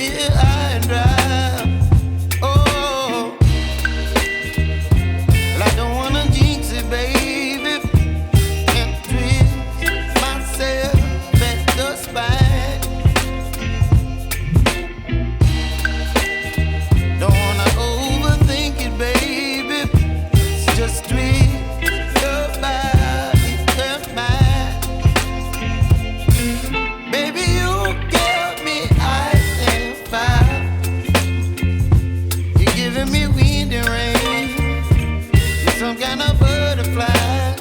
here high and dry. Oh, well, I don't wanna jinx it, baby, and twist myself at the spine. Don't wanna overthink it, baby. It's just twist your body and mine. Baby, you give me ice and fire. You're giving me wind and rain. You're some kind of butterfly.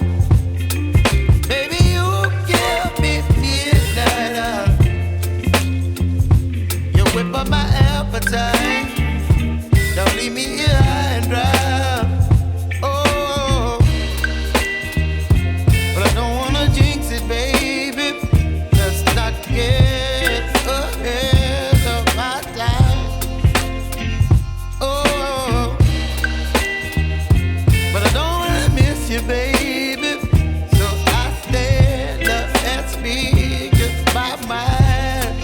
Baby, you give me midnight. You whip up my appetite. Don't leave me here high and dry. Oh, but I don't wanna jinx it, baby. Let's not get ahead of my time. Oh, but I don't wanna miss you, baby. So I stand up and speak just my mind.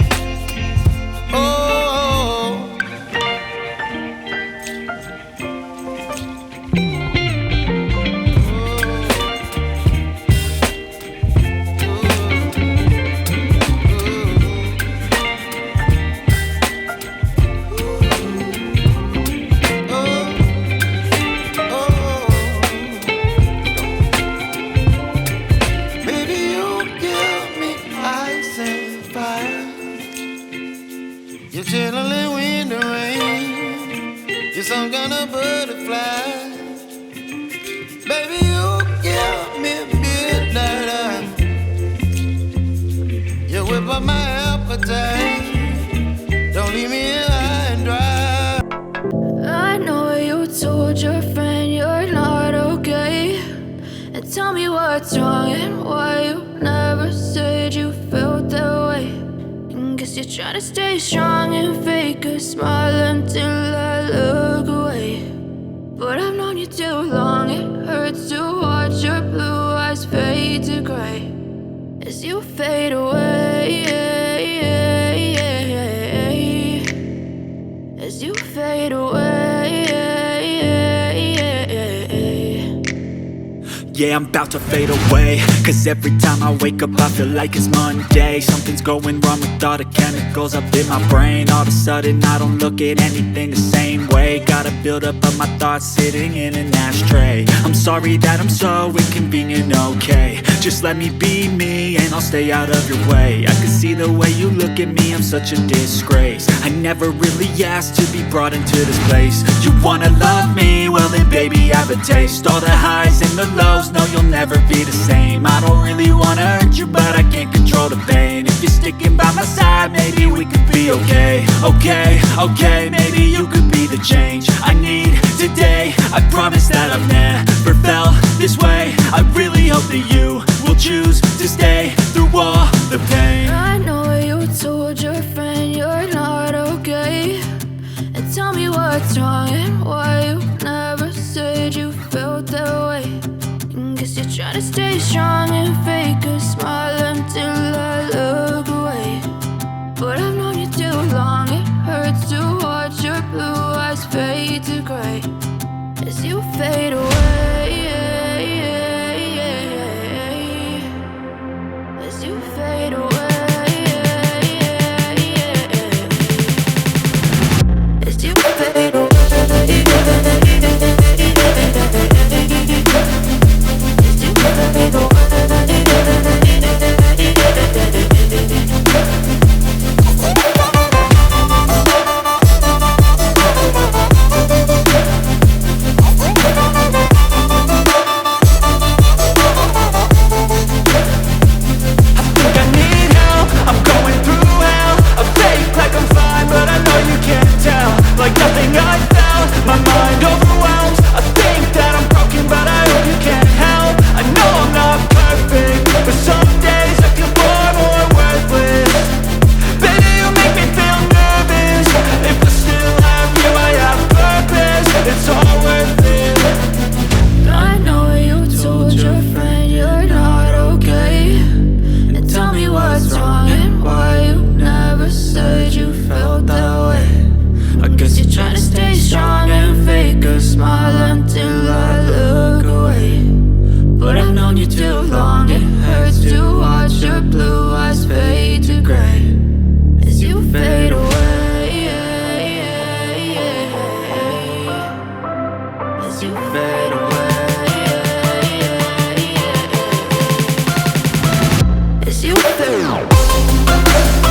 Oh. Baby, you give me ice and fire. You're chilling wind and rain. You're some kind of butterfly. Baby, you give me midnight. You whip up my appetite. Don't leave me here high and dry. I know you told your friend you're not okay. And tell me what's wrong and why you never said you felt that way. And guess you're trying to stay strong and fake a smile until I look away. But I've known you too long, it hurts to watch your blue eyes fade to gray as you fade away. As you fade away. Yeah, I'm about to fade away. Cause every time I wake up I feel like it's Monday. Something's going wrong with all the chemicals up in my brain. All of a sudden I don't look at anything the same way. Gotta build up of my thoughts sitting in an ashtray. I'm sorry that I'm so inconvenient, okay. Just let me be me and I'll stay out of your way. I can see the way you look at me, I'm such a disgrace. I never really asked to be brought into this place. You wanna love me? Well then baby have a taste. All the highs and the lows, no you'll never be the same. I don't really wanna hurt you but I can't control the pain. If you're sticking by my side maybe we could be okay. Okay, maybe you could be the change I need today. I promise that I've never felt this way. I really hope that you will choose to stay through all the pain. I know you told your friend you're not okay. And tell me what's wrong and why you never said you felt that way. And guess you're trying to stay strong and fake a smile until I look away. But I've known you too long, it hurts to watch your blue eyes fade to gray as you fade away. As you fade away. As you fade away. As you fade away. smile until I look away. But I've known you too long, it hurts to watch your blue eyes fade to gray as you fade away, as you fade away, as you fade away.